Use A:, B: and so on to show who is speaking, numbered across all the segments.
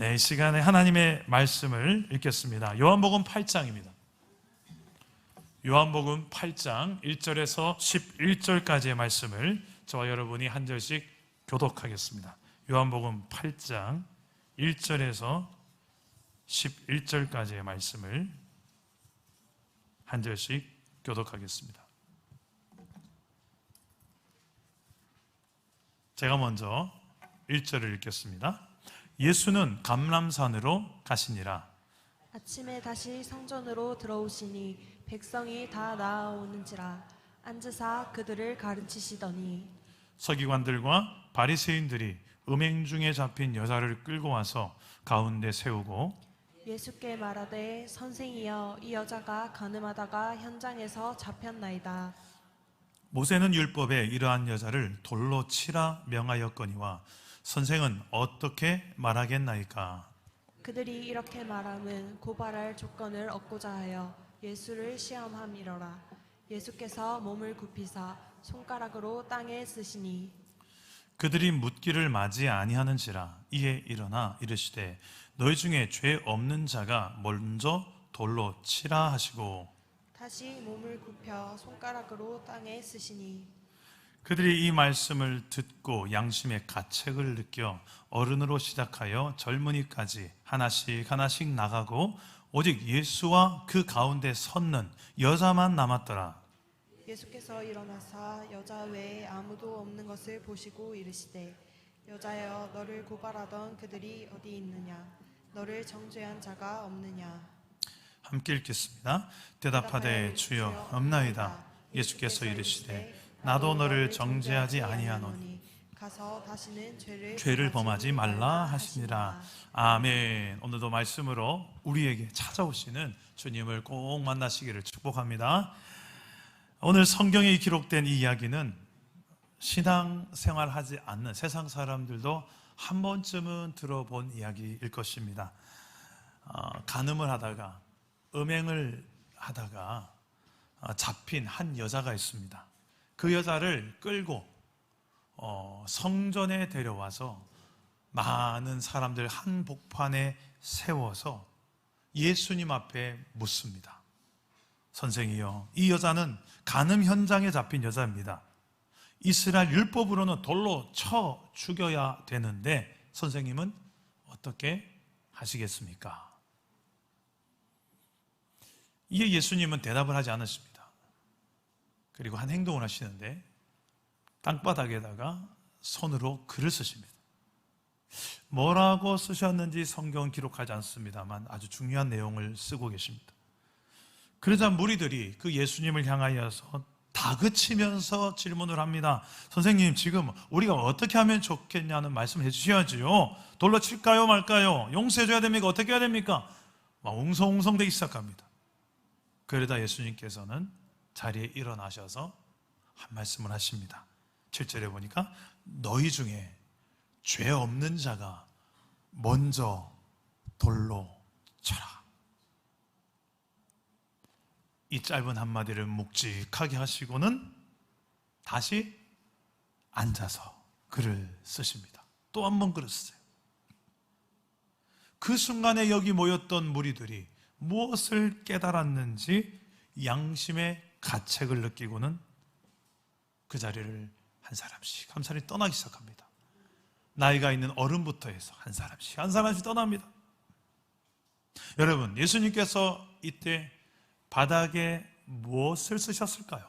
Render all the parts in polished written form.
A: 네, 이 시간에 하나님의 말씀을 읽겠습니다. 요한복음 8장입니다. 요한복음 8장 1절에서 11절까지의 말씀을 저와 여러분이 한 절씩 교독하겠습니다. 요한복음 8장 1절에서 11절까지의 말씀을 한 절씩 교독하겠습니다. 제가 먼저 1절을 읽겠습니다. 예수는 감람산으로 가시니라.
B: 아침에 다시 성전으로 들어오시니 백성이 다 나아오는지라 앉으사 그들을 가르치시더니
A: 서기관들과 바리새인들이 음행 중에 잡힌 여자를 끌고 와서 가운데 세우고
B: 예수께 말하되 선생이여 이 여자가 간음하다가 현장에서 잡혔나이다.
A: 모세는 율법에 이러한 여자를 돌로 치라 명하였거니와 선생은 어떻게 말하겠나이까?
B: 그들이 이렇게 말함은 고발할 조건을 얻고자 하여 예수를 시험함이러라. 예수께서 몸을 굽히사 손가락으로 땅에 쓰시니
A: 그들이 묻기를 맞이 아니하는지라. 이에 일어나 이르시되 너희 중에 죄 없는 자가 먼저 돌로 치라 하시고
B: 다시 몸을 굽혀 손가락으로 땅에 쓰시니
A: 그들이 이 말씀을 듣고 양심의 가책을 느껴 어른으로 시작하여 젊은이까지 하나씩 하나씩 나가고 오직 예수와 그 가운데 섰는 여자만 남았더라.
B: 예수께서 일어나사 여자 외에 아무도 없는 것을 보시고 이르시되 여자여 너를 고발하던 그들이 어디 있느냐 너를 정죄한 자가 없느냐.
A: 함께 읽겠습니다. 대답하되 주여 없나이다. 예수께서 이르시되 나도 너를 정죄하지 아니하노니
B: 가서 다시는
A: 죄를 범하지 말라 하시니라. 아멘. 오늘도 말씀으로 우리에게 찾아오시는 주님을 꼭 만나시기를 축복합니다. 오늘 성경에 기록된 이 이야기는 신앙생활하지 않는 세상 사람들도 한 번쯤은 들어본 이야기일 것입니다. 간음을 하다가 음행을 하다가 잡힌 한 여자가 있습니다. 그 여자를 끌고 성전에 데려와서 많은 사람들 한복판에 세워서 예수님 앞에 묻습니다. 선생이요, 이 여자는 간음 현장에 잡힌 여자입니다. 이스라엘 율법으로는 돌로 쳐 죽여야 되는데 선생님은 어떻게 하시겠습니까? 이에 예수님은 대답을 하지 않으십니다. 그리고 한 행동을 하시는데 땅바닥에다가 손으로 글을 쓰십니다. 뭐라고 쓰셨는지 성경은 기록하지 않습니다만 아주 중요한 내용을 쓰고 계십니다. 그러자 무리들이 그 예수님을 향하여서 다그치면서 질문을 합니다. 선생님, 지금 우리가 어떻게 하면 좋겠냐는 말씀을 해주셔야지요. 돌로 칠까요 말까요? 용서해줘야 됩니까? 어떻게 해야 됩니까? 막 웅성웅성대기 시작합니다. 그러다 예수님께서는 자리에 일어나셔서 한 말씀을 하십니다. 7절에 보니까 너희 중에 죄 없는 자가 먼저 돌로 쳐라. 이 짧은 한마디를 묵직하게 하시고는 다시 앉아서 글을 쓰십니다. 또 한 번 글을 쓰세요. 그 순간에 여기 모였던 무리들이 무엇을 깨달았는지 양심의 가책을 느끼고는 그 자리를 한 사람씩 떠나기 시작합니다. 나이가 있는 어른부터 해서 한 사람씩 떠납니다. 여러분, 예수님께서 이때 바닥에 무엇을 쓰셨을까요?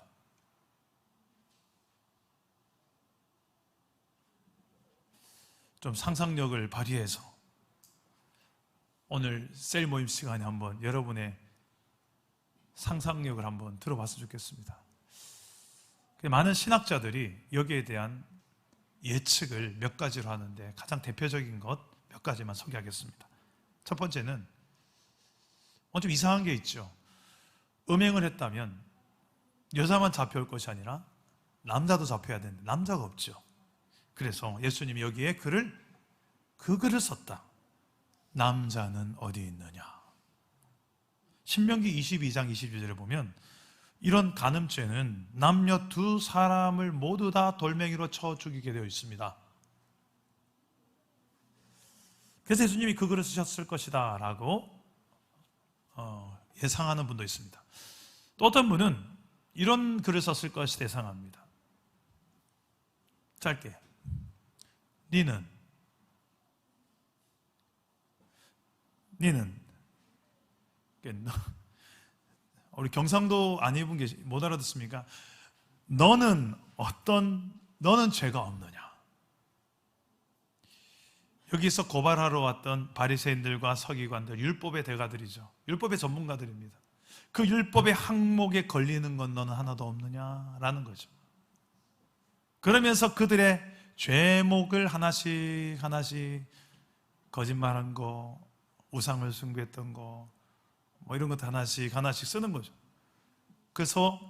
A: 좀 상상력을 발휘해서 오늘 셀 모임 시간에 한번 여러분의 상상력을 한번 들어봤으면 좋겠습니다. 많은 신학자들이 여기에 대한 예측을 몇 가지로 하는데 가장 대표적인 것 몇 가지만 소개하겠습니다. 첫 번째는 좀 이상한 게 있죠. 음행을 했다면 여자만 잡혀올 것이 아니라 남자도 잡혀야 되는데 남자가 없죠. 그래서 예수님이 여기에 그 글을 썼다. 남자는 어디 있느냐. 신명기 22장 22절에 보면 이런 간음죄는 남녀 두 사람을 모두 다 돌멩이로 쳐 죽이게 되어 있습니다. 그래서 예수님이 그 글을 쓰셨을 것이다 라고 예상하는 분도 있습니다. 또 어떤 분은 이런 글을 썼을 것이 예상합니다. 짧게, 니는 우리 경상도 안 입은 게 못 알아듣습니까? 너는 죄가 없느냐? 여기서 고발하러 왔던 바리새인들과 서기관들, 율법의 대가들이죠. 율법의 전문가들입니다. 그 율법의 항목에 걸리는 건 너는 하나도 없느냐라는 거죠. 그러면서 그들의 죄목을 하나씩 거짓말한 거, 우상을 숭배했던 거, 뭐 이런 것도 하나씩 쓰는 거죠. 그래서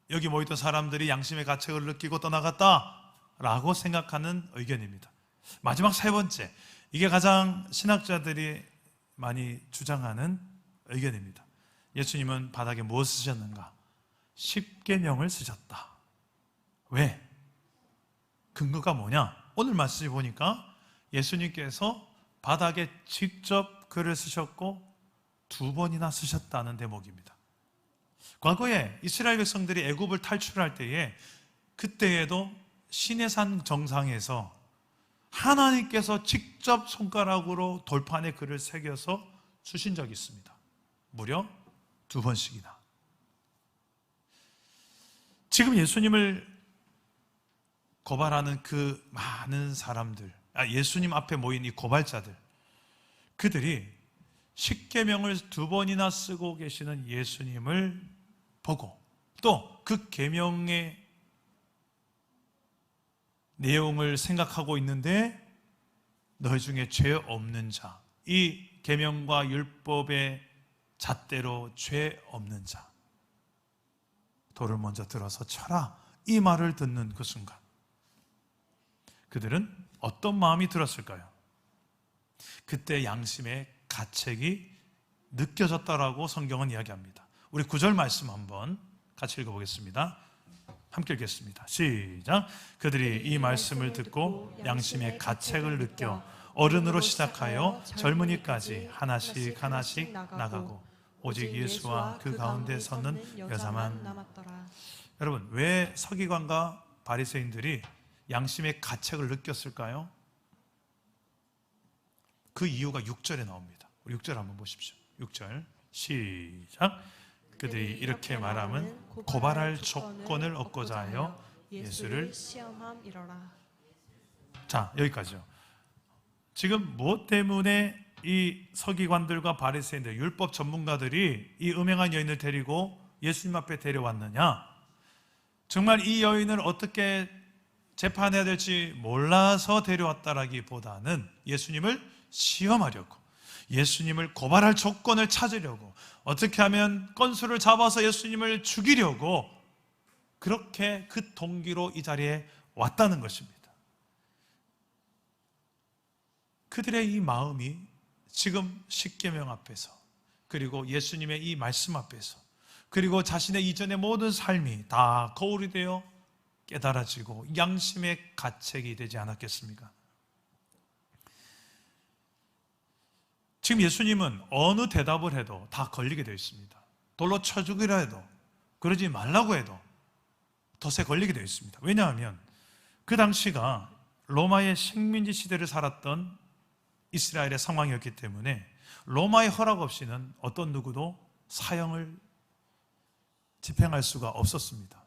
A: 여기 모였던 사람들이 양심의 가책을 느끼고 떠나갔다라고 생각하는 의견입니다. 마지막 세 번째, 이게 가장 신학자들이 많이 주장하는 의견입니다. 예수님은 바닥에 무엇을 쓰셨는가? 십계명을 쓰셨다. 왜? 근거가 뭐냐? 오늘 말씀을 보니까 예수님께서 바닥에 직접 글을 쓰셨고 2번이나 쓰셨다는 대목입니다. 과거에 이스라엘 백성들이 애굽을 탈출할 때에 그때에도 시내산 정상에서 하나님께서 직접 손가락으로 돌판에 글을 새겨서 주신 적이 있습니다. 무려 2번씩이나. 지금 예수님을 고발하는 그 많은 사람들, 예수님 앞에 모인 이 고발자들, 그들이 십계명을 2번이나 쓰고 계시는 예수님을 보고 또 그 계명의 내용을 생각하고 있는데 너희 중에 죄 없는 자, 이 계명과 율법의 잣대로 죄 없는 자, 돌을 먼저 들어서 쳐라, 이 말을 듣는 그 순간 그들은 어떤 마음이 들었을까요? 그때 양심의 가책이 느껴졌다라고 성경은 이야기합니다. 우리 9절 말씀 한번 같이 읽어보겠습니다. 함께 읽겠습니다. 시작. 그들이 이 말씀을 듣고 양심의 가책을 느껴 어른으로 시작하여 젊은이까지 하나씩 나가고 오직 예수와 그 가운데 서는 여자만 남았더라. 여러분, 왜 서기관과 바리새인들이 양심의 가책을 느꼈을까요? 그 이유가 6절에 나옵니다. 우리 6절 한번 보십시오. 6절 시작. 그들이 이렇게 말하면 고발할 조건을 얻고자 하여 예수를 시험함이로라. 자, 여기까지요. 지금 무엇 때문에 이 서기관들과 바리새인들, 율법 전문가들이 이 음행한 여인을 데리고 예수님 앞에 데려왔느냐? 정말 이 여인을 어떻게 재판해야 될지 몰라서 데려왔다라기보다는 예수님을 시험하려고, 예수님을 고발할 조건을 찾으려고, 어떻게 하면 건수를 잡아서 예수님을 죽이려고, 그렇게 그 동기로 이 자리에 왔다는 것입니다. 그들의 이 마음이 지금 십계명 앞에서, 그리고 예수님의 이 말씀 앞에서, 그리고 자신의 이전의 모든 삶이 다 거울이 되어 깨달아지고 양심의 가책이 되지 않았겠습니까? 지금 예수님은 어느 대답을 해도 다 걸리게 되어 있습니다. 돌로 쳐 죽이라 해도, 그러지 말라고 해도 덫에 걸리게 되어 있습니다. 왜냐하면 그 당시가 로마의 식민지 시대를 살았던 이스라엘의 상황이었기 때문에 로마의 허락 없이는 어떤 누구도 사형을 집행할 수가 없었습니다.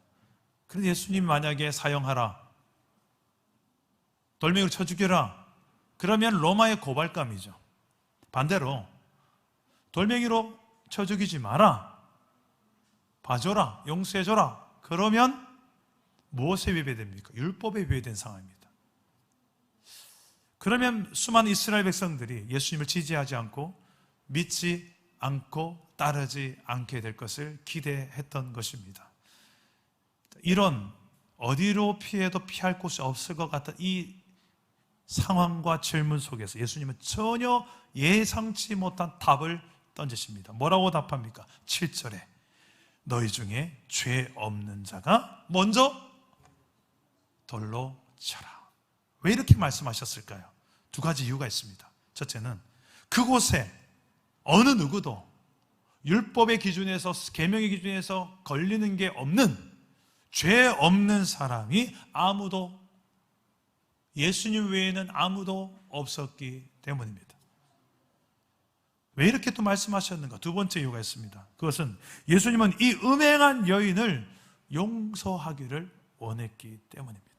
A: 그런데 예수님이 만약에 사형하라, 돌멩이로 쳐 죽여라, 그러면 로마의 고발감이죠. 반대로 돌멩이로 쳐 죽이지 마라, 봐줘라, 용서해줘라, 그러면 무엇에 위배됩니까? 율법에 위배된 상황입니다. 그러면 수많은 이스라엘 백성들이 예수님을 지지하지 않고 믿지 않고 따르지 않게 될 것을 기대했던 것입니다. 이런 어디로 피해도 피할 곳이 없을 것 같은 이 상황과 질문 속에서 예수님은 전혀 예상치 못한 답을 던지십니다. 뭐라고 답합니까? 7절에 너희 중에 죄 없는 자가 먼저 돌로 쳐라. 왜 이렇게 말씀하셨을까요? 두 가지 이유가 있습니다. 첫째는 그곳에 어느 누구도 율법의 기준에서, 계명의 기준에서 걸리는 게 없는, 죄 없는 사람이 아무도, 예수님 외에는 아무도 없었기 때문입니다. 왜 이렇게 또 말씀하셨는가? 두 번째 이유가 있습니다. 그것은 예수님은 이 음행한 여인을 용서하기를 원했기 때문입니다.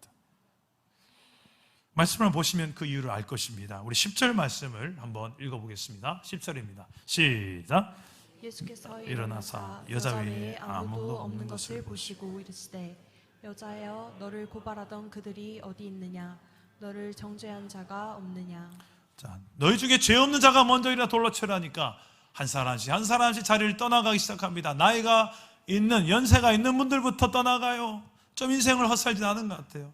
A: 말씀을 보시면 그 이유를 알 것입니다. 우리 10절 말씀을 한번 읽어보겠습니다. 10절입니다. 시작.
B: 예수께서
A: 일어나사
B: 여자 외에 아무도 없는 것을 보시고 이르시되 여자여 너를 고발하던 그들이 어디 있느냐 너를 정죄한 자가 없느냐.
A: 자, 너희 중에 죄 없는 자가 먼저 일어나 돌로 쳐라니까 한 사람씩 자리를 떠나가기 시작합니다. 나이가 있는, 연세가 있는 분들부터 떠나가요. 좀 인생을 헛살지 않은 것 같아요.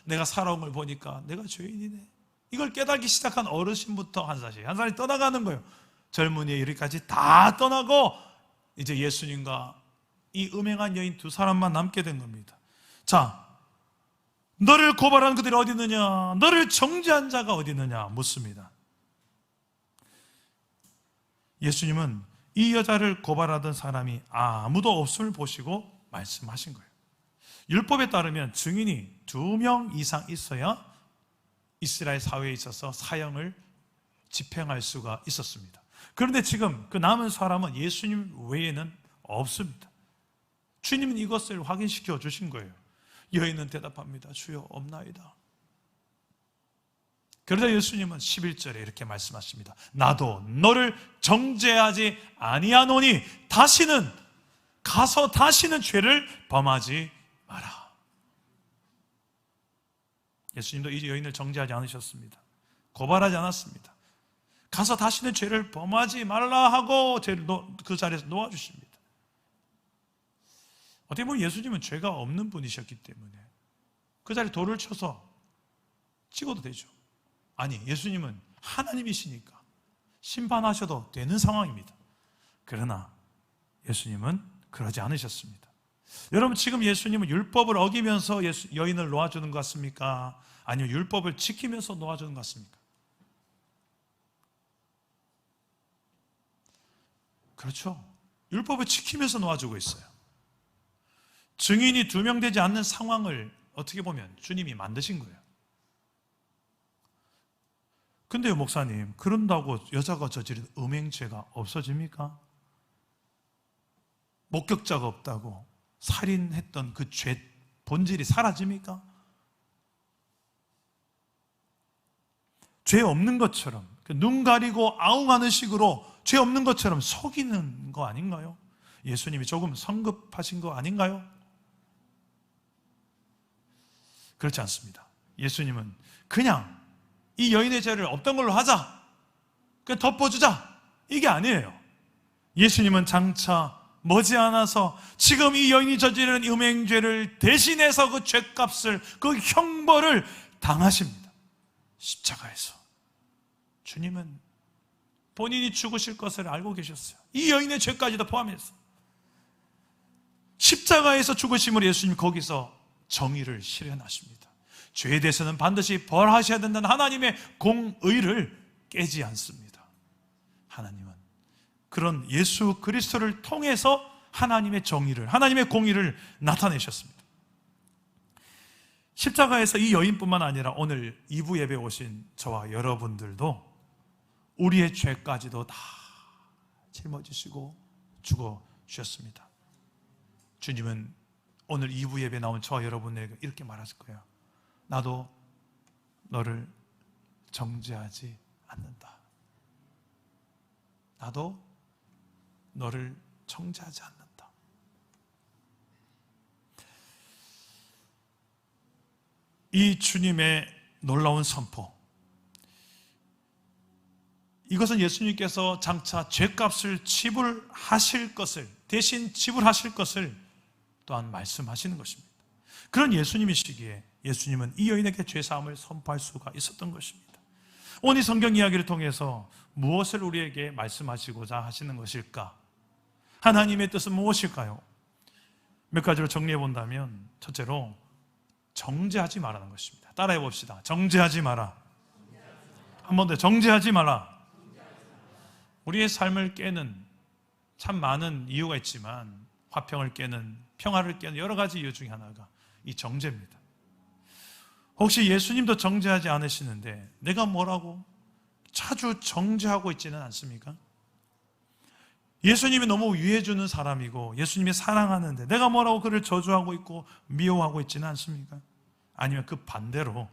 A: 내가 살아온 걸 보니까 내가 죄인이네. 이걸 깨닫기 시작한 어르신부터 한 사람씩 떠나가는 거예요. 젊은이에 이르기까지 다 떠나고 이제 예수님과 이 음행한 여인 두 사람만 남게 된 겁니다. 자, 너를 고발한 그들이 어디 있느냐? 너를 정죄한 자가 어디 있느냐? 묻습니다. 예수님은 이 여자를 고발하던 사람이 아무도 없음을 보시고 말씀하신 거예요. 율법에 따르면 증인이 2명 이상 있어야 이스라엘 사회에 있어서 사형을 집행할 수가 있었습니다. 그런데 지금 그 남은 사람은 예수님 외에는 없습니다. 주님은 이것을 확인시켜 주신 거예요. 여인은 대답합니다. 주여 없나이다. 그러자 예수님은 11절에 이렇게 말씀하십니다. 나도 너를 정죄하지 아니하노니 가서 다시는 죄를 범하지 마라. 예수님도 이 여인을 정죄하지 않으셨습니다. 고발하지 않았습니다. 가서 다시는 죄를 범하지 말라 하고 그 자리에서 놓아주십니다. 어떻게 보면 예수님은 죄가 없는 분이셨기 때문에 그 자리에 돌을 쳐서 찍어도 되죠. 아니, 예수님은 하나님이시니까 심판하셔도 되는 상황입니다. 그러나 예수님은 그러지 않으셨습니다. 여러분, 지금 예수님은 율법을 어기면서 여인을 놓아주는 것 같습니까? 아니면 율법을 지키면서 놓아주는 것 같습니까? 그렇죠. 율법을 지키면서 놓아주고 있어요. 증인이 2명 되지 않는 상황을 어떻게 보면 주님이 만드신 거예요. 근데요, 목사님, 그런다고 여자가 저지른 음행죄가 없어집니까? 목격자가 없다고 살인했던 그 죄 본질이 사라집니까? 죄 없는 것처럼 눈 가리고 아웅하는 식으로 죄 없는 것처럼 속이는 거 아닌가요? 예수님이 조금 성급하신 거 아닌가요? 그렇지 않습니다. 예수님은 그냥 이 여인의 죄를 없던 걸로 하자, 그냥 덮어주자, 이게 아니에요. 예수님은 장차 머지않아서 지금 이 여인이 저지른 음행죄를 대신해서 그 죄값을, 그 형벌을 당하십니다. 십자가에서. 주님은 본인이 죽으실 것을 알고 계셨어요. 이 여인의 죄까지도 포함해서 십자가에서 죽으심으로 예수님 거기서 정의를 실현하십니다. 죄에 대해서는 반드시 벌하셔야 된다는 하나님의 공의를 깨지 않습니다. 하나님은 그런 예수 그리스도를 통해서 하나님의 정의를, 하나님의 공의를 나타내셨습니다. 십자가에서 이 여인뿐만 아니라 오늘 2부 예배에 오신 저와 여러분들도 우리의 죄까지도 다 짊어지시고 죽어주셨습니다. 주님은 오늘 2부 예배에 나온 저와 여러분에게 이렇게 말하실 거예요. 나도 너를 정죄하지 않는다. 나도 너를 정죄하지 않는다. 이 주님의 놀라운 선포, 이것은 예수님께서 장차 죄값을 지불하실 것을, 대신 지불하실 것을 또한 말씀하시는 것입니다. 그런 예수님이시기에 예수님은 이 여인에게 죄사함을 선포할 수가 있었던 것입니다. 오늘 이 성경 이야기를 통해서 무엇을 우리에게 말씀하시고자 하시는 것일까? 하나님의 뜻은 무엇일까요? 몇 가지로 정리해 본다면, 첫째로 정죄하지 말라는 것입니다. 따라해 봅시다. 정죄하지 마라. 한 번 더, 정죄하지 말라. 우리의 삶을 깨는 참 많은 이유가 있지만 화평을 깨는, 평화를 깨는 여러 가지 이유 중에 하나가 이 정죄입니다. 혹시 예수님도 정죄하지 않으시는데 내가 뭐라고 자주 정죄하고 있지는 않습니까? 예수님이 너무 위해주는 사람이고 예수님이 사랑하는데 내가 뭐라고 그를 저주하고 있고 미워하고 있지는 않습니까? 아니면 그 반대로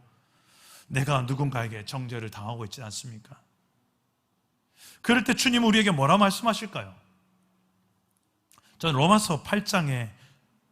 A: 내가 누군가에게 정죄를 당하고 있지는 않습니까? 그럴 때 주님 우리에게 뭐라 말씀하실까요? 저는 로마서 8장에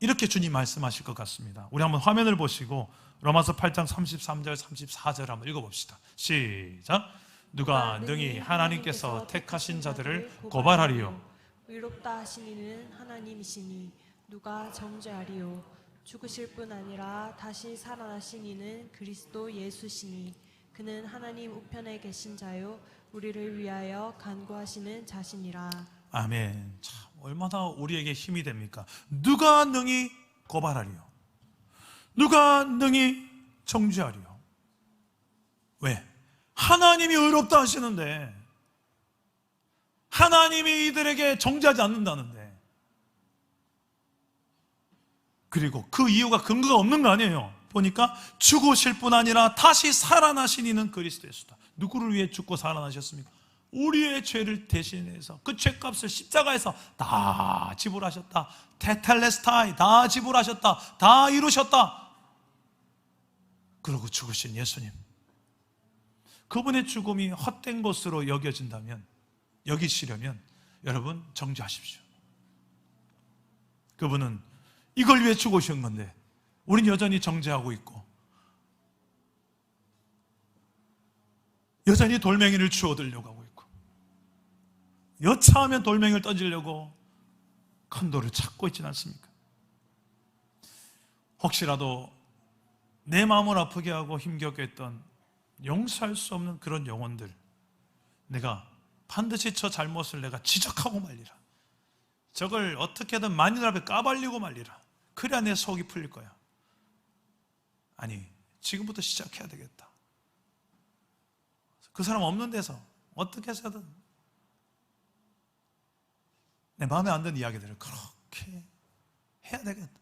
A: 이렇게 주님 말씀하실 것 같습니다. 우리 한번 화면을 보시고 로마서 8장 33절 34절 한번 읽어봅시다. 시작. 누가 능히 하나님께서 택하신 자들을 고발하리요.
B: 의롭다 하신 이는 하나님이시니 누가 정죄하리요. 죽으실 뿐 아니라 다시 살아나신 이는 그리스도 예수시니 그는 하나님 우편에 계신 자요 우리를 위하여 간구하시는 자시니라.
A: 아멘. 참 얼마나 우리에게 힘이 됩니까? 누가 능히 고발하리요. 누가 능히 정죄하리요. 왜? 하나님이 의롭다 하시는데, 하나님이 이들에게 정죄하지 않는다는데, 그리고 그 이유가 근거가 없는 거 아니에요. 보니까 죽으실 뿐 아니라 다시 살아나신 이는 그리스도 예수다. 누구를 위해 죽고 살아나셨습니까? 우리의 죄를 대신해서 그 죄값을 십자가에서 다 지불하셨다. 테텔레스타이, 다 지불하셨다. 다 이루셨다. 그러고 죽으신 예수님, 그분의 죽음이 헛된 것으로 여기시려면 여러분 정죄하십시오. 그분은 이걸 위해 죽으신 건데 우린 여전히 정죄하고 있고 여전히 돌멩이를 주워들려고 하고 있고 여차하면 돌멩이를 던지려고 큰 돌을 찾고 있지는 않습니까? 혹시라도 내 마음을 아프게 하고 힘겹게 했던 용서할 수 없는 그런 영혼들, 내가 반드시 저 잘못을 내가 지적하고 말리라. 저걸 어떻게든 만일 앞에 까발리고 말리라. 그래야 내 속이 풀릴 거야. 아니, 지금부터 시작해야 되겠다. 그 사람 없는 데서 어떻게 해서든 내 마음에 안 드는 이야기들을 그렇게 해야 되겠다.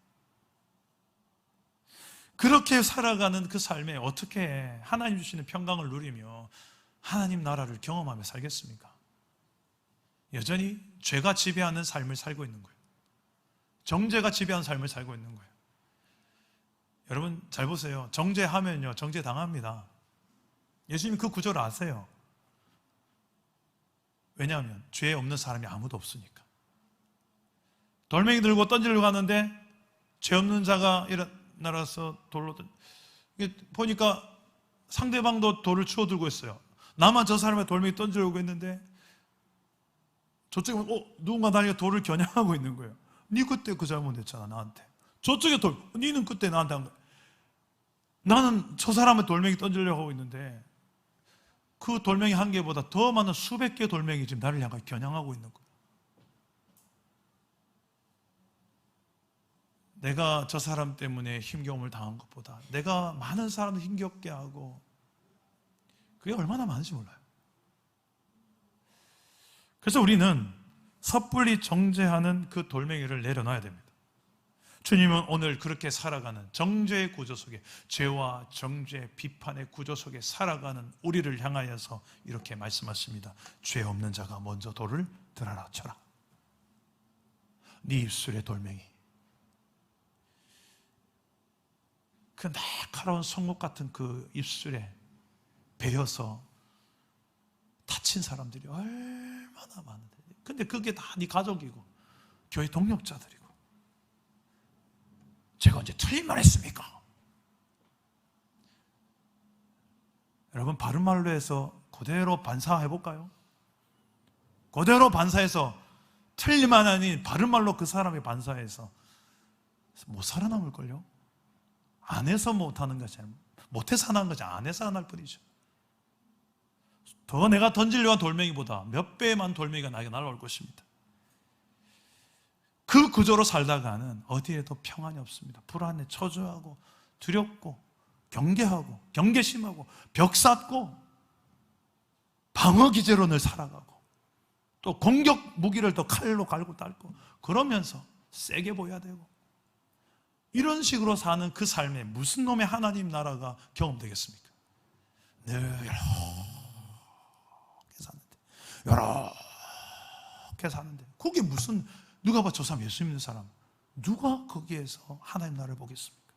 A: 그렇게 살아가는 그 삶에 어떻게 하나님 주시는 평강을 누리며 하나님 나라를 경험하며 살겠습니까? 여전히 죄가 지배하는 삶을 살고 있는 거예요. 정죄가 지배하는 삶을 살고 있는 거예요. 여러분 잘 보세요. 정죄하면요, 정죄 당합니다. 예수님 그 구절을 아세요. 왜냐하면 죄 없는 사람이 아무도 없으니까. 돌멩이 들고 던지려고 하는데 죄 없는 자가 일어나서 돌로 보니까 상대방도 돌을 주워 들고 있어요. 나만 저 사람의 돌멩이 던지려고 했는데 저쪽에 누군가 나에게 돌을 겨냥하고 있는 거예요. 네 그때 그 잘못했잖아 나한테. 저쪽에 돌, 니는 그때 나한테 한 거야. 나는 저 사람의 돌멩이 던지려고 하고 있는데 그 돌멩이 한 개보다 더 많은 수백 개의 돌멩이 지금 나를 향해 겨냥하고 있는 거예요. 내가 저 사람 때문에 힘겨움을 당한 것보다 내가 많은 사람을 힘겹게 하고, 그게 얼마나 많은지 몰라요. 그래서 우리는 섣불리 정죄하는 그 돌멩이를 내려놔야 됩니다. 주님은 오늘 그렇게 살아가는 정죄의 구조 속에, 죄와 정죄, 비판의 구조 속에 살아가는 우리를 향하여서 이렇게 말씀하십니다. 죄 없는 자가 먼저 돌을 들어라 쳐라. 네 입술의 돌멩이, 그 날카로운 송곳 같은 그 입술에 베어서 다친 사람들이 얼마나 많은데, 근데 그게 다 네 가족이고 교회 동력자들이고, 제가 언제 틀린 말 했습니까? 여러분 바른말로 해서 그대로 반사해볼까요? 그대로 반사해서 틀리만 아닌 바른말로 그 사람이 반사해서 못 살아남을걸요? 안 해서 못하는 것이 아니라 못해서 안 하는 것이 안 해서 안 할 뿐이죠. 더 내가 던지려고 한 돌멩이보다 몇 배의 많은 돌멩이가 나에게 날아올 것입니다. 그 구조로 살다가는 어디에도 평안이 없습니다. 불안해, 초조하고 두렵고 경계하고 경계심하고 벽 쌓고 방어 기제로 늘 살아가고 또 공격 무기를 더 칼로 갈고 닦고 그러면서 세게 보여야 되고 이런 식으로 사는 그 삶에 무슨 놈의 하나님 나라가 경험되겠습니까? 늘 이렇게 사는데 이렇게 사는데 그게 무슨 누가 봐 저 사람 예수 믿는 사람 누가 거기에서 하나님 나라를 보겠습니까?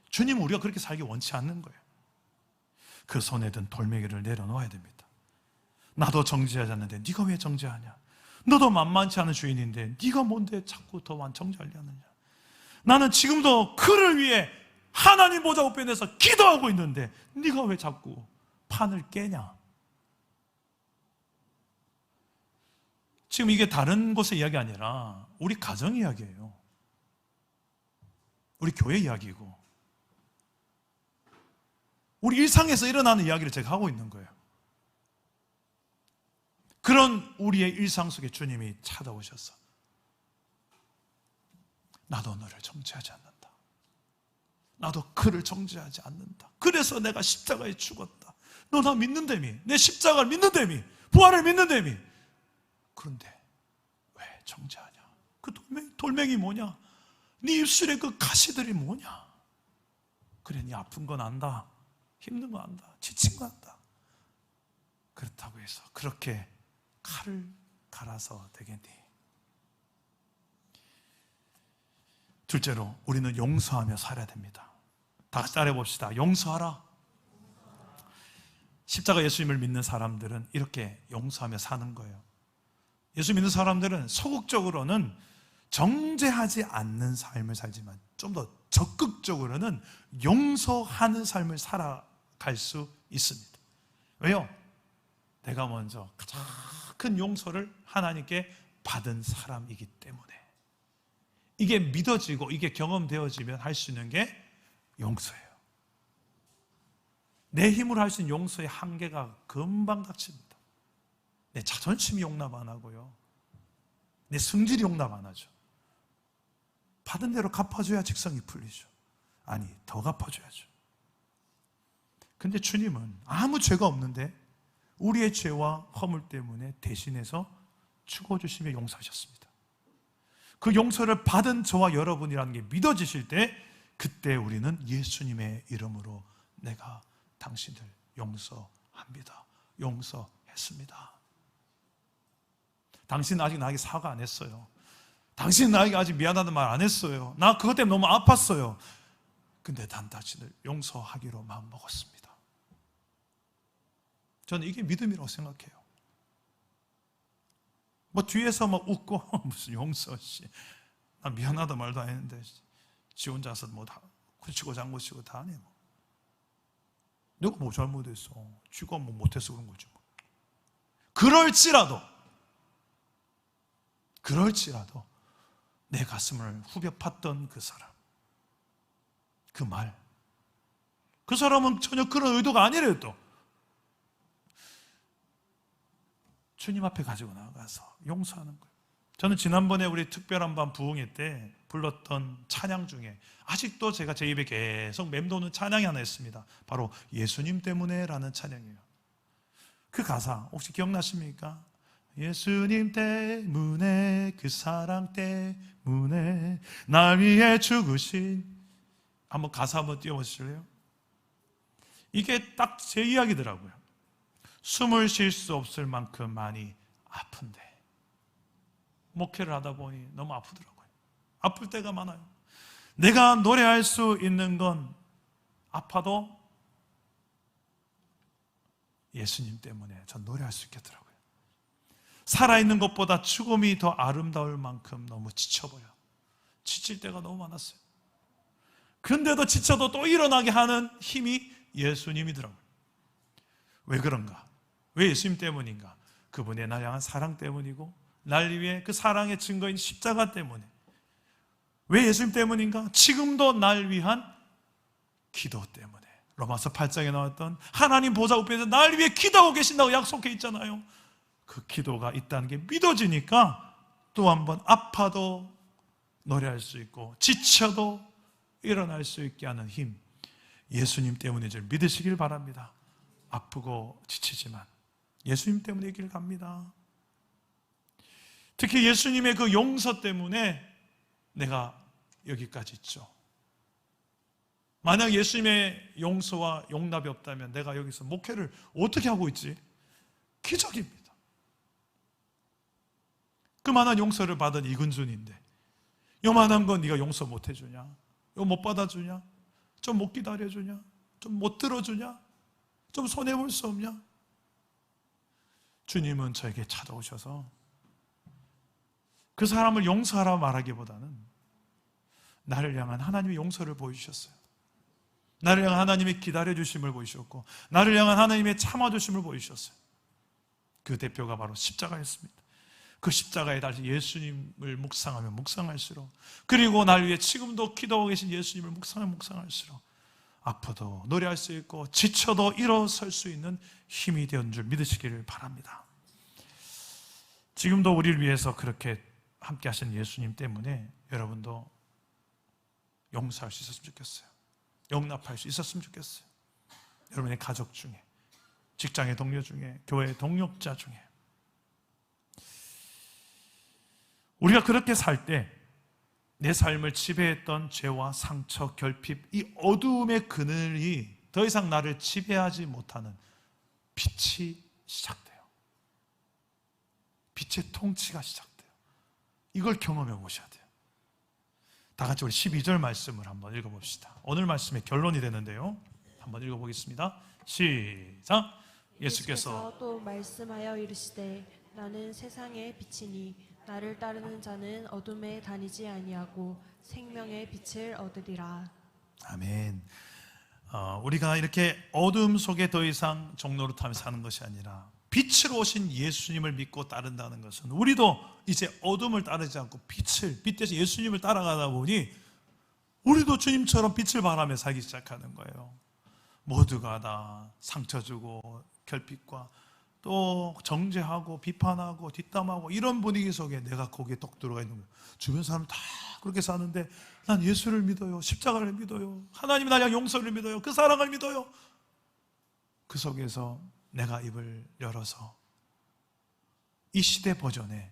A: 주님은 우리가 그렇게 살기 원치 않는 거예요. 그 손에 든 돌멩이를 내려놓아야 됩니다. 나도 정죄하지 않는데 네가 왜 정죄하냐? 너도 만만치 않은 주인인데 네가 뭔데 자꾸 더 정죄하려 하느냐? 나는 지금도 그를 위해 하나님 보좌 우편에서 기도하고 있는데 네가 왜 자꾸 판을 깨냐? 지금 이게 다른 곳의 이야기 아니라 우리 가정 이야기예요. 우리 교회 이야기고 우리 일상에서 일어나는 이야기를 제가 하고 있는 거예요. 그런 우리의 일상 속에 주님이 찾아오셔서 나도 너를 정죄하지 않는다. 나도 그를 정죄하지 않는다. 그래서 내가 십자가에 죽었다. 너 나 믿는다며. 내 십자가를 믿는다며. 부활을 믿는다며. 그런데 왜 정죄하냐? 그 돌멩이 뭐냐? 네 입술에 그 가시들이 뭐냐? 그래, 네 아픈 건 안다. 힘든 거 안다. 지친 거 안다. 그렇다고 해서 그렇게 칼을 갈아서 되겠니? 둘째로 우리는 용서하며 살아야 됩니다. 다 같이 따라해 봅시다. 용서하라. 십자가 예수님을 믿는 사람들은 이렇게 용서하며 사는 거예요. 예수 믿는 사람들은 소극적으로는 정죄하지 않는 삶을 살지만 좀 더 적극적으로는 용서하는 삶을 살아갈 수 있습니다. 왜요? 내가 먼저 가장 큰 용서를 하나님께 받은 사람이기 때문에 이게 믿어지고 이게 경험되어지면 할 수 있는 게 용서예요. 내 힘으로 할 수 있는 용서의 한계가 금방 닥칩니다. 내 자존심이 용납 안 하고요. 내 성질이 용납 안 하죠. 받은 대로 갚아줘야 직성이 풀리죠. 아니, 더 갚아줘야죠. 근데 주님은 아무 죄가 없는데 우리의 죄와 허물 때문에 대신해서 죽어주시며 용서하셨습니다. 그 용서를 받은 저와 여러분이라는 게 믿어지실 때 그때 우리는 예수님의 이름으로 내가 당신들 용서합니다. 용서했습니다. 당신 아직 나에게 사과 안 했어요. 당신 나에게 아직 미안하다는 말 안 했어요. 나 그것 때문에 너무 아팠어요. 근데 난 당신을 용서하기로 마음먹었습니다. 저는 이게 믿음이라고 생각해요. 뭐 뒤에서 막 웃고 무슨 용서 씨, 나 미안하다 말도 안 했는데 지 혼자서 뭐 다 그치고 장구치고 다 하네 뭐. 내가 뭐 잘못했어? 쥐가 뭐 못해서 그런 거지 뭐. 그럴지라도 내 가슴을 후벼 팠던 그 사람, 그 말, 그 사람은 전혀 그런 의도가 아니래요. 또 주님 앞에 가지고 나가서 용서하는 거예요. 저는 지난번에 우리 특별한 밤 부흥회 때 불렀던 찬양 중에 아직도 제가 제 입에 계속 맴도는 찬양이 하나 있습니다. 바로 예수님 때문에 라는 찬양이에요. 그 가사 혹시 기억나십니까? 예수님 때문에, 그 사랑 때문에 날 위해 죽으신, 한번 가사 한번 띄워보실래요? 이게 딱 제 이야기더라고요. 숨을 쉴 수 없을 만큼 많이 아픈데 목회를 하다 보니 너무 아프더라고요. 아플 때가 많아요. 내가 노래할 수 있는 건 아파도 예수님 때문에 전 노래할 수 있겠더라고요. 살아있는 것보다 죽음이 더 아름다울 만큼 너무 지쳐버려. 지칠 때가 너무 많았어요. 그런데도 지쳐도 또 일어나게 하는 힘이 예수님이더라고요. 왜 그런가? 왜 예수님 때문인가? 그분의 날 향한 사랑 때문이고 날 위해 그 사랑의 증거인 십자가 때문에. 왜 예수님 때문인가? 지금도 날 위한 기도 때문에. 로마서 8장에 나왔던 하나님 보좌 우편에서 날 위해 기도하고 계신다고 약속해 있잖아요. 그 기도가 있다는 게 믿어지니까 또 한 번 아파도 노래할 수 있고 지쳐도 일어날 수 있게 하는 힘, 예수님 때문인 줄 믿으시길 바랍니다. 아프고 지치지만 예수님 때문에 이 길 갑니다. 특히 예수님의 그 용서 때문에 내가 여기까지 있죠. 만약 예수님의 용서와 용납이 없다면 내가 여기서 목회를 어떻게 하고 있지? 기적입니다. 그만한 용서를 받은 이근준인데 요만한 건 네가 용서 못 해주냐? 이거 못 받아주냐? 좀 못 기다려주냐? 좀 못 들어주냐? 좀 손해볼 수 없냐? 주님은 저에게 찾아오셔서 그 사람을 용서하라 말하기보다는 나를 향한 하나님의 용서를 보여주셨어요. 나를 향한 하나님의 기다려주심을 보이셨고 나를 향한 하나님의 참아주심을 보이셨어요. 그 대표가 바로 십자가였습니다. 그 십자가에 다시 예수님을 묵상하면 묵상할수록, 그리고 날 위해 지금도 기도하고 계신 예수님을 묵상하면 묵상할수록 아파도 노래할 수 있고 지쳐도 일어설 수 있는 힘이 되었는 줄 믿으시기를 바랍니다. 지금도 우리를 위해서 그렇게 함께 하신 예수님 때문에 여러분도 용서할 수 있었으면 좋겠어요. 용납할 수 있었으면 좋겠어요. 여러분의 가족 중에, 직장의 동료 중에, 교회의 동역자 중에. 우리가 그렇게 살 때 내 삶을 지배했던 죄와 상처, 결핍, 이 어두움의 그늘이 더 이상 나를 지배하지 못하는 빛이 시작돼요. 빛의 통치가 시작돼요. 이걸 경험해 보셔야 돼요. 다 같이 우리 12절 말씀을 한번 읽어봅시다. 오늘 말씀의 결론이 되는데요. 한번 읽어보겠습니다. 시작. 예수께서
B: 또 말씀하여 이르시되 나는 세상의 빛이니 나를 따르는 자는 어둠에 다니지 아니하고 생명의 빛을 얻으리라.
A: 아멘. 우리가 이렇게 어둠 속에 더 이상 종노릇하며 사는 것이 아니라 빛으로 오신 예수님을 믿고 따른다는 것은, 우리도 이제 어둠을 따르지 않고 빛 대신 예수님을 따라가다 보니 우리도 주님처럼 빛을 바라며 살기 시작하는 거예요. 모두가 다 상처 주고 결핍과 또 정죄하고 비판하고 뒷담하고 이런 분위기 속에 내가 거기에 떡 들어가 있는 거예요. 주변 사람 다 그렇게 사는데 난 예수를 믿어요. 십자가를 믿어요. 하나님이 나를 용서를 믿어요. 그 사랑을 믿어요. 그 속에서 내가 입을 열어서 이 시대 버전에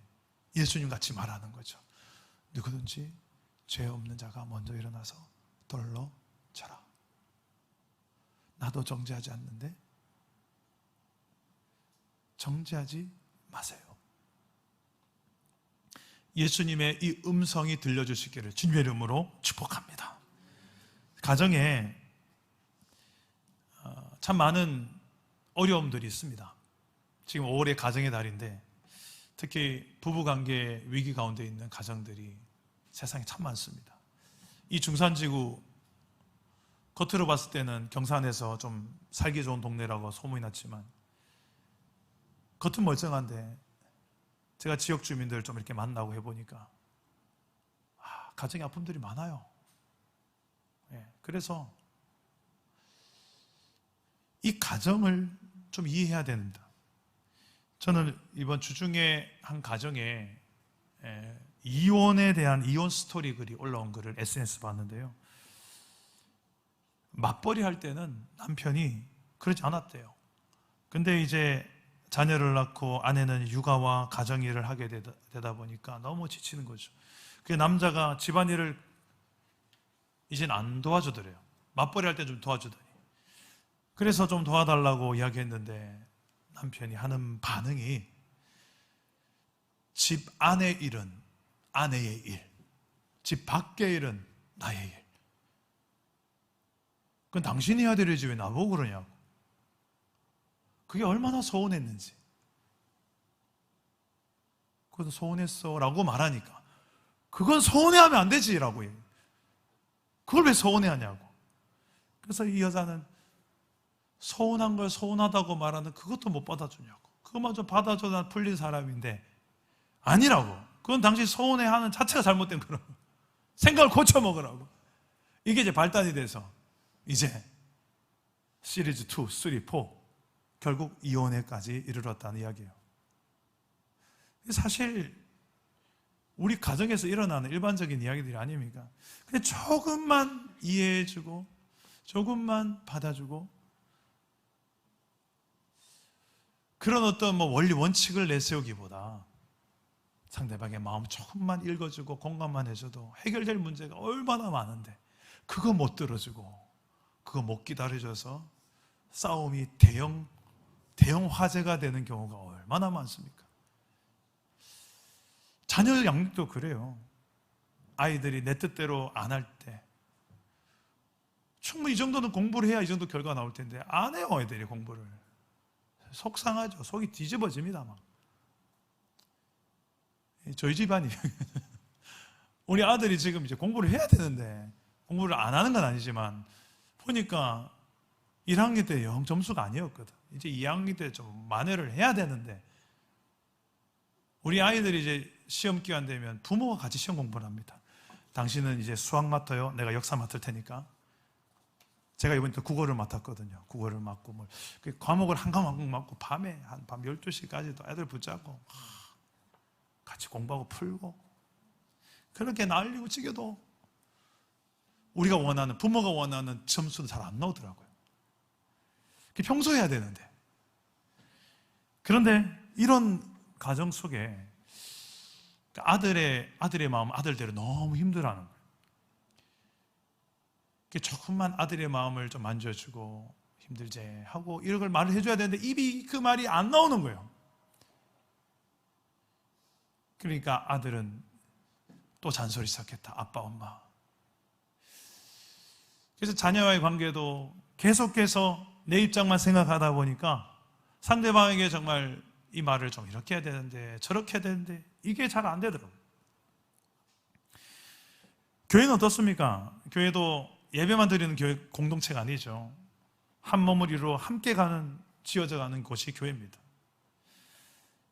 A: 예수님 같이 말하는 거죠. 누구든지 죄 없는 자가 먼저 일어나서 돌로 쳐라. 나도 정죄하지 않는데 정죄하지 마세요. 예수님의 이 음성이 들려주시기를 주님의 이름으로 축복합니다. 가정에 참 많은 어려움들이 있습니다. 지금 5월의 가정의 달인데 특히 부부관계 위기 가운데 있는 가정들이 세상에 참 많습니다. 이 중산지구 겉으로 봤을 때는 경산에서 좀 살기 좋은 동네라고 소문이 났지만 겉은 멀쩡한데 제가 지역 주민들 좀 이렇게 만나고 해보니까 가정의 아픔들이 많아요. 그래서 이 가정을 좀 이해해야 됩니다. 저는 이번 주중에 한 가정에 이혼에 대한 이혼 스토리 글이 올라온 글을 SNS 봤는데요. 맞벌이 할 때는 남편이 그러지 않았대요. 근데 이제 자녀를 낳고 아내는 육아와 가정일을 하게 되다 보니까 너무 지치는 거죠. 그 남자가 집안일을 이젠 안 도와주더래요. 맞벌이 할 때 좀 도와주더니. 그래서 좀 도와달라고 이야기했는데 남편이 하는 반응이 집 안의 일은 아내의 일, 집 밖의 일은 나의 일. 그건 당신이 해야 될 일이지 왜 나보고 그러냐고. 그게 얼마나 서운했는지. 그것도 서운했어 라고 말하니까 그건 서운해하면 안 되지 라고 해요. 그걸 왜 서운해하냐고. 그래서 이 여자는 서운한 걸 서운하다고 말하는 그것도 못 받아주냐고. 그것만 좀 받아줘 난 풀린 사람인데 아니라고. 그건 당신 서운해하는 자체가 잘못된 거라고. 생각을 고쳐먹으라고. 이게 이제 발단이 돼서 이제 시리즈 2, 3, 4 결국 이혼에까지 이르렀다는 이야기예요. 사실 우리 가정에서 일어나는 일반적인 이야기들이 아닙니까? 그냥 조금만 이해해주고 조금만 받아주고 그런 어떤 뭐 원리 원칙을 내세우기보다 상대방의 마음 조금만 읽어주고 공감만 해줘도 해결될 문제가 얼마나 많은데, 그거 못 들어주고 그거 못 기다려줘서 싸움이 대형 화재가 되는 경우가 얼마나 많습니까? 자녀 양육도 그래요. 아이들이 내 뜻대로 안 할 때 충분히 이 정도는 공부를 해야 이 정도 결과 나올 텐데 안 해요. 애들이 공부를. 속상하죠. 속이 뒤집어집니다. 막. 저희 집안이 우리 아들이 지금 이제 공부를 해야 되는데 공부를 안 하는 건 아니지만 보니까 1학년 때 영 점수가 아니었거든. 이제 2학년 때 좀 만회를 해야 되는데, 우리 아이들이 이제 시험 기간 되면 부모가 같이 시험 공부를 합니다. 당신은 이제 수학 맡아요. 내가 역사 맡을 테니까. 제가 이번에 또 국어를 맡았거든요. 국어를 맡고 그 과목을 한 과목 맡고 밤에 한 밤 12시까지도 애들 붙잡고 같이 공부하고 풀고, 그렇게 날리고 지겨도 우리가 원하는, 부모가 원하는 점수는 잘 안 나오더라고요. 그게 평소에 해야 되는데. 그런데 이런 가정 속에 아들의 마음 아들대로 너무 힘들어하는 거예요. 조금만 아들의 마음을 좀 만져주고 힘들지 하고 이런 걸 말을 해줘야 되는데 입이 그 말이 안 나오는 거예요. 그러니까 아들은 또 잔소리 시작했다. 아빠, 엄마. 그래서 자녀와의 관계도 계속해서 내 입장만 생각하다 보니까 상대방에게 정말 이 말을 좀 이렇게 해야 되는데 저렇게 해야 되는데 이게 잘 안 되더라고요. 교회는 어떻습니까? 교회도 예배만 드리는 교회 공동체가 아니죠. 한 몸을 이루어 함께 가는, 지어져 가는 곳이 교회입니다.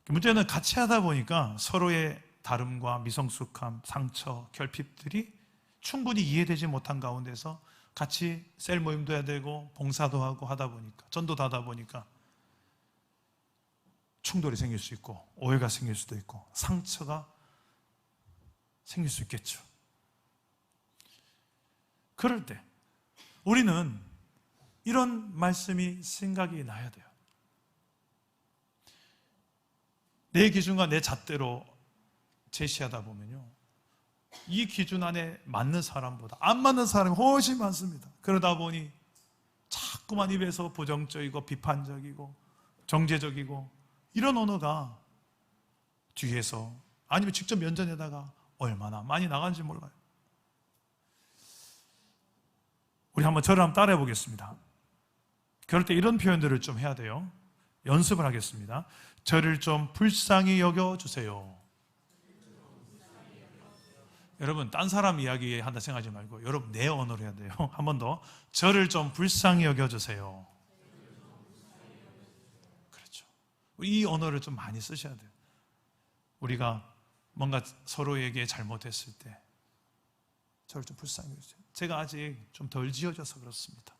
A: 문제는 같이 하다 보니까 서로의 다름과 미성숙함, 상처, 결핍들이 충분히 이해되지 못한 가운데서 같이 셀 모임도 해야 되고 봉사도 하고 하다 보니까, 전도도 하다 보니까 충돌이 생길 수 있고 오해가 생길 수도 있고 상처가 생길 수 있겠죠. 그럴 때 우리는 이런 말씀이 생각이 나야 돼요. 내 기준과 내 잣대로 제시하다 보면요, 이 기준 안에 맞는 사람보다 안 맞는 사람이 훨씬 많습니다. 그러다 보니 자꾸만 입에서 부정적이고 비판적이고 정죄적이고 이런 언어가 뒤에서 아니면 직접 면전에다가 얼마나 많이 나가는지 몰라요. 우리 한번 저를 한번 따라해 보겠습니다. 그럴 때 이런 표현들을 좀 해야 돼요. 연습을 하겠습니다. 저를 좀 불쌍히 여겨주세요. 여러분, 딴 사람 이야기 한다 생각하지 말고 여러분 내 언어로 해야 돼요. 한 번 더. 저를 좀 불쌍히 여겨주세요. 그렇죠. 이 언어를 좀 많이 쓰셔야 돼요. 우리가 뭔가 서로에게 잘못했을 때 저를 좀 불쌍히 여겨주세요. 제가 아직 좀 덜 지어져서 그렇습니다.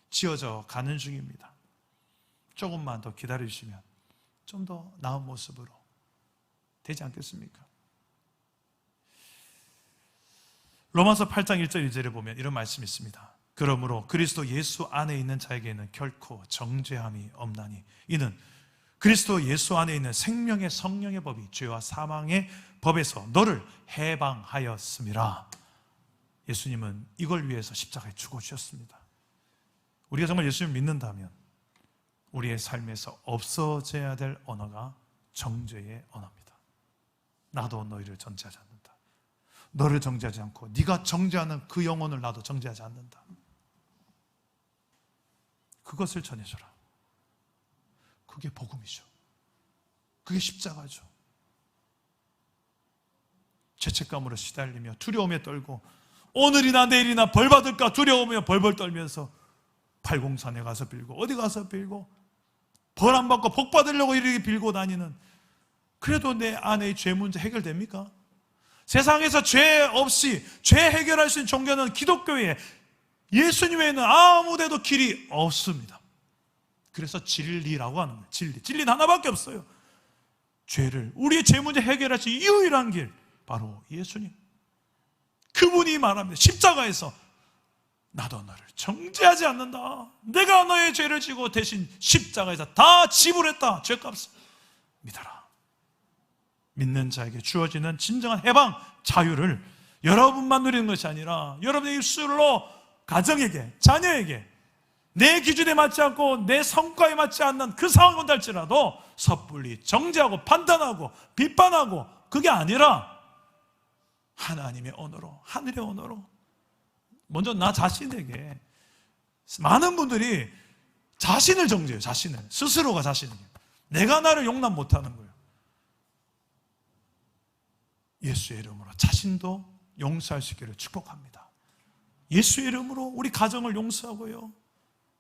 A: 지어져 가는 중입니다. 조금만 더 기다려주시면 좀 더 나은 모습으로 되지 않겠습니까? 로마서 8장 1절 2절에 보면 이런 말씀이 있습니다. 그러므로 그리스도 예수 안에 있는 자에게는 결코 정죄함이 없나니 이는 그리스도 예수 안에 있는 생명의 성령의 법이 죄와 사망의 법에서 너를 해방하였음이라. 예수님은 이걸 위해서 십자가에 죽어주셨습니다. 우리가 정말 예수님을 믿는다면 우리의 삶에서 없어져야 될 언어가 정죄의 언어입니다. 나도 너희를 정죄하지 않는다. 너를 정죄하지 않고 네가 정죄하는 그 영혼을 나도 정죄하지 않는다. 그것을 전해줘라. 그게 복음이죠. 그게 십자가죠. 죄책감으로 시달리며 두려움에 떨고 오늘이나 내일이나 벌 받을까 두려우며 벌벌 떨면서 팔공산에 가서 빌고 어디 가서 빌고 벌 안 받고 복 받으려고 이렇게 빌고 다니는, 그래도 내 안의 죄 문제 해결됩니까? 세상에서 죄 없이 죄 해결할 수 있는 종교는 기독교에 예수님 외에는 아무 데도 길이 없습니다. 그래서 진리라고 하는 거예요. 진리는 하나밖에 없어요. 죄를, 우리의 죄 문제 해결할 수 있는 유일한 길 바로 예수님. 그분이 말합니다. 십자가에서 나도 너를 정죄하지 않는다. 내가 너의 죄를 지고 대신 십자가에서 다 지불했다. 죄값을 믿어라. 믿는 자에게 주어지는 진정한 해방, 자유를 여러분만 누리는 것이 아니라 여러분의 입술로 가정에게, 자녀에게 내 기준에 맞지 않고 내 성과에 맞지 않는 그 상황이 온다 할지라도 섣불리 정죄하고 판단하고 비판하고 그게 아니라 하나님의 언어로, 하늘의 언어로, 먼저 나 자신에게. 많은 분들이 자신을 정죄해요. 자신을, 스스로가 자신에게. 내가 나를 용납 못하는 거예요. 예수의 이름으로 자신도 용서할 수 있기를 축복합니다. 예수의 이름으로 우리 가정을 용서하고요,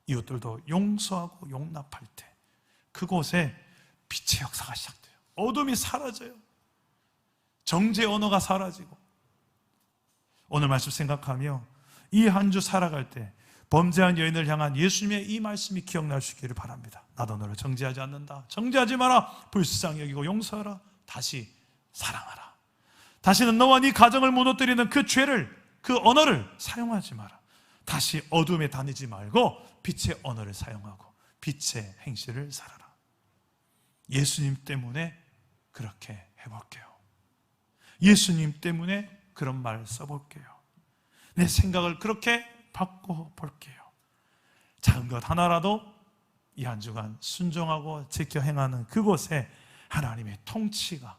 A: 이웃들도 용서하고 용납할 때 그곳에 빛의 역사가 시작돼요. 어둠이 사라져요. 정죄 언어가 사라지고. 오늘 말씀 생각하며 이 한 주 살아갈 때 범죄한 여인을 향한 예수님의 이 말씀이 기억날 수 있기를 바랍니다. 나도 너를 정죄하지 않는다. 정죄하지 마라. 불쌍히 여기고 용서하라. 다시 사랑하라. 다시는 너와 네 가정을 무너뜨리는 그 죄를, 그 언어를 사용하지 마라. 다시 어둠에 다니지 말고 빛의 언어를 사용하고 빛의 행실을 살아라. 예수님 때문에 그렇게 해볼게요. 예수님 때문에 그런 말 써볼게요. 내 생각을 그렇게 바꿔볼게요. 작은 것 하나라도 이 한 주간 순종하고 지켜 행하는 그곳에 하나님의 통치가,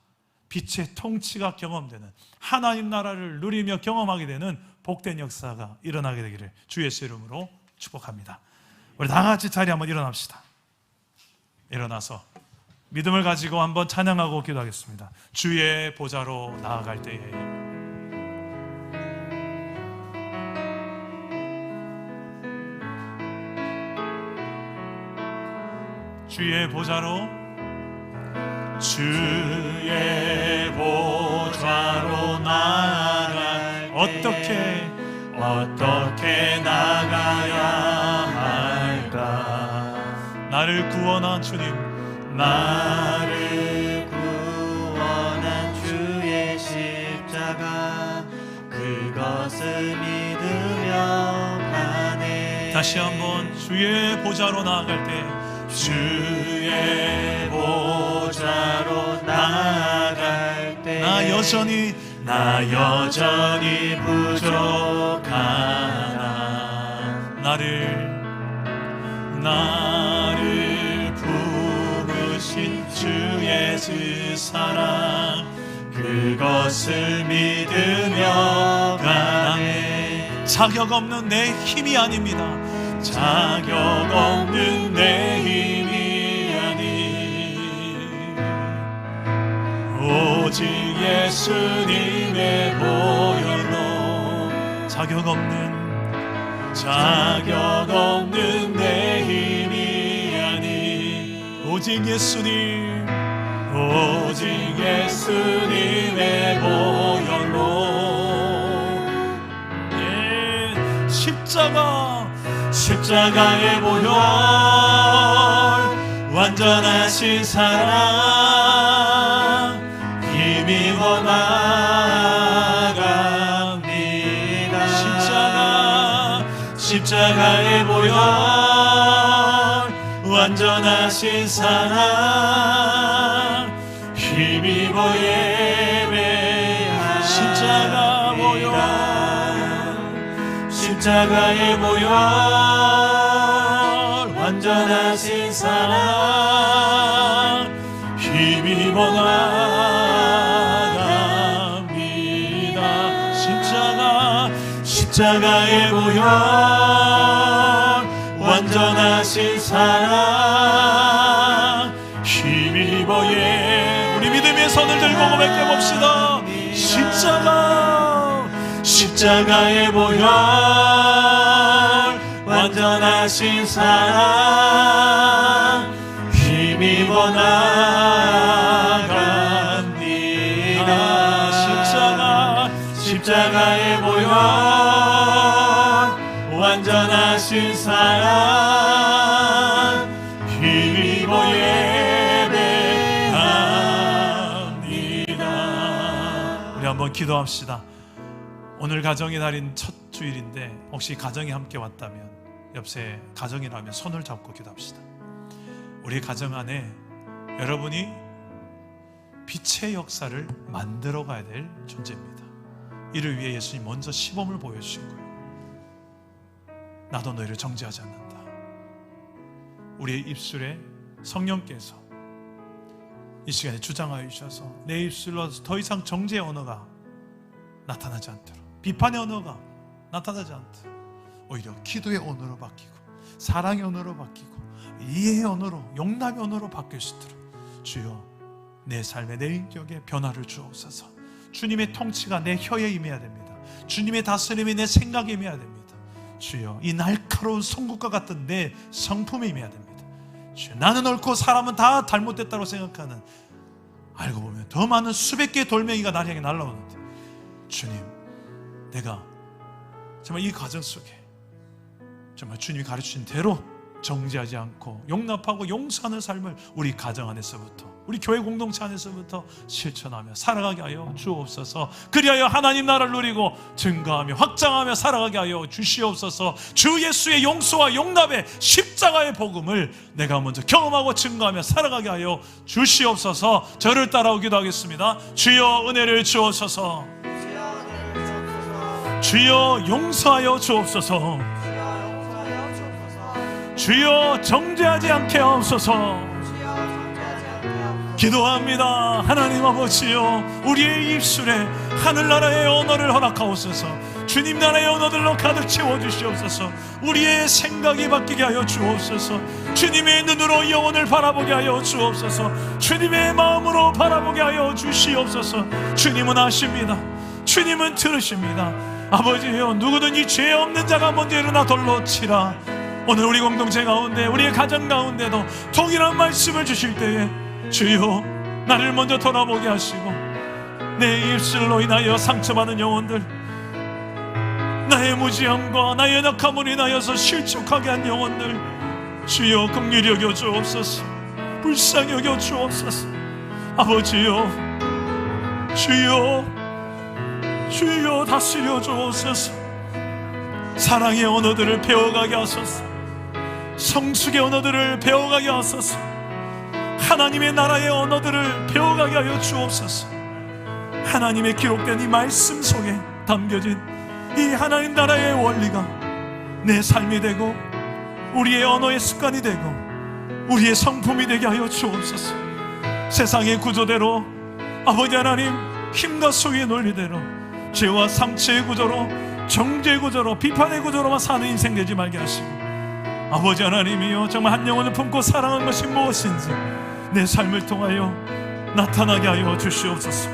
A: 빛의 통치가 경험되는, 하나님 나라를 누리며 경험하게 되는 복된 역사가 일어나게 되기를 주 예수 이름으로 축복합니다. 우리 다 같이 자리 한번 일어납시다. 일어나서 믿음을 가지고 한번 찬양하고 기도하겠습니다. 주의 보좌로 나아갈 때에 주의 보좌로, 주의 보좌로 나아갈 때 어떻게 나가야 할까? 나를 구원한 주님,
C: 나를 구원한 주의 십자가, 그것을 믿으며 가네.
A: 다시 한번 주의 보좌로 나아갈 때,
C: 주의 보좌로 나아갈 때
A: 나 여전히
C: 부족하나.
A: 나를 부르신 주의 그 사랑,
C: 그것을 믿으며 가네.
A: 자격 없는 내 힘이 아닙니다.
C: 자격 없는 내 힘이 아니, 오직 예수님의 보혈로.
A: 자격 없는
C: 내 힘이 아니,
A: 오직 예수님,
C: 오직 예수님의 보혈로.
A: 예,
C: 십자가의 보혈, 완전하신 사랑, 힘입어 나아갑니다. 십자가의 보혈, 완전하신 사랑, 힘입어 예배합니다. 십자가의 보혈, 완전하신 사랑, 힘입어 나아갑니다. 십자가의 보혈, 완전하신 사랑, 힘입어 우리 믿음의 손을 들고 고백해 봅시다. 십자가의 보혈, 완전하신 사랑, 힘입어 나아갑니다. 십자가의 보혈, 완전하신 사랑, 힘입어 예배합니다.
A: 우리 한번 기도합시다. 오늘 가정의 달인 첫 주일인데 혹시 가정이 함께 왔다면, 옆에 가정이라면 손을 잡고 기도합시다. 우리 가정 안에 여러분이 빛의 역사를 만들어 가야 될 존재입니다. 이를 위해 예수님 먼저 시범을 보여주신 거예요. 나도 너희를 정죄하지 않는다. 우리의 입술에 성령께서 이 시간에 주장하여 주셔서 내 입술로 더 이상 정죄의 언어가 나타나지 않도록, 비판의 언어가 나타나지 않도록 오히려 기도의 언어로 바뀌고 사랑의 언어로 바뀌고 이해의 언어로, 용납의 언어로 바뀔 수 있도록 주여 내 삶에, 내 인격에 변화를 주옵소서. 주님의 통치가 내 혀에 임해야 됩니다. 주님의 다스림이 내 생각에 임해야 됩니다. 주여 이 날카로운 송곳과 같은 내 성품에 임해야 됩니다. 주여 나는 옳고 사람은 다 잘못됐다고 생각하는, 알고 보면 더 많은 수백 개의 돌멩이가 나를 향해 날아오는데, 주님 내가 정말 이 과정 속에 정말 주님이 가르치신 대로 정죄하지 않고 용납하고 용서하는 삶을 우리 가정 안에서부터, 우리 교회 공동체 안에서부터 실천하며 살아가게 하여 주옵소서. 그리하여 하나님 나라를 누리고 증거하며 확장하며 살아가게 하여 주시옵소서. 주 예수의 용서와 용납의 십자가의 복음을 내가 먼저 경험하고 증거하며 살아가게 하여 주시옵소서. 저를 따라오기도 하겠습니다. 주여 은혜를 주옵소서. 주여 용서하여 주옵소서. 주여 정죄하지 않게 하옵소서. 기도합니다. 하나님 아버지여, 우리의 입술에 하늘나라의 언어를 허락하옵소서. 주님 나라의 언어들로 가득 채워주시옵소서. 우리의 생각이 바뀌게 하여 주옵소서. 주님의 눈으로 영혼을 바라보게 하여 주옵소서. 주님의 마음으로 바라보게 하여 주시옵소서. 주님은 아십니다. 주님은 들으십니다. 아버지여, 누구든지 죄 없는 자가 먼저 일어나 돌로 치라. 오늘 우리 공동체 가운데, 우리의 가정 가운데도 동일한 말씀을 주실 때에 주여 나를 먼저 돌아보게 하시고, 내 입술로 인하여 상처받은 영혼들, 나의 무지함과 나의 연약함으로 인하여서 실족하게 한 영혼들 주여 긍휼히 여겨 주옵소서. 불쌍히 여겨 주옵소서. 아버지여, 주여 다스려 주옵소서. 사랑의 언어들을 배워가게 하소서. 성숙의 언어들을 배워가게 하소서. 하나님의 나라의 언어들을 배워가게 하여 주옵소서. 하나님의 기록된 이 말씀 속에 담겨진 이 하나님 나라의 원리가 내 삶이 되고 우리의 언어의 습관이 되고 우리의 성품이 되게 하여 주옵소서. 세상의 구조대로, 아버지 하나님 힘과 소유의 논리대로 죄와 상처의 구조로, 정죄의 구조로, 비판의 구조로만 사는 인생 되지 말게 하시고, 아버지 하나님이여, 정말 한 영혼을 품고 사랑한 것이 무엇인지 내 삶을 통하여 나타나게 하여 주시옵소서.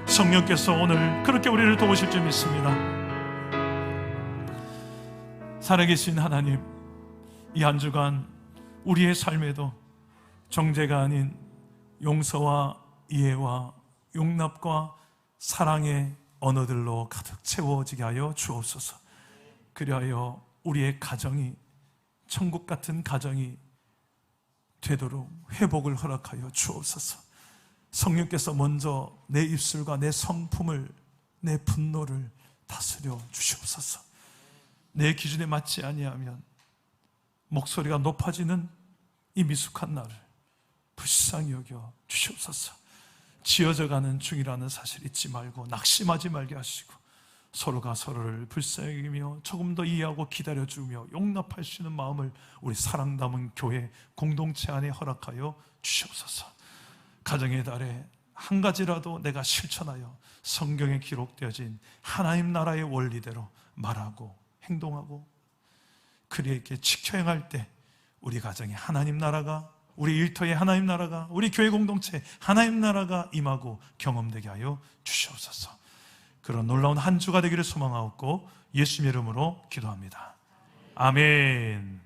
A: 성령께서 오늘 그렇게 우리를 도우실 줄 믿습니다. 살아계신 하나님, 이 한 주간 우리의 삶에도 정죄가 아닌 용서와 이해와 용납과 사랑의 언어들로 가득 채워지게 하여 주옵소서. 그리하여 우리의 가정이 천국 같은 가정이 되도록 회복을 허락하여 주옵소서. 성령께서 먼저 내 입술과 내 성품을, 내 분노를 다스려 주시옵소서. 내 기준에 맞지 아니하면 목소리가 높아지는 이 미숙한 나를 불쌍히 여겨 주시옵소서. 지어져가는 중이라는 사실 잊지 말고 낙심하지 말게 하시고, 서로가 서로를 불쌍히 여기며 조금 더 이해하고 기다려주며 용납할 수 있는 마음을 우리 사랑 담은 교회 공동체 안에 허락하여 주시옵소서. 가정의 달에 한 가지라도 내가 실천하여 성경에 기록되어진 하나님 나라의 원리대로 말하고 행동하고 그리에게 지켜 행할 때 우리 가정에 하나님 나라가, 우리 일터에 하나님 나라가, 우리 교회 공동체에 하나님 나라가 임하고 경험되게 하여 주시옵소서. 그런 놀라운 한 주가 되기를 소망하옵고 예수님의 이름으로 기도합니다. 아멘.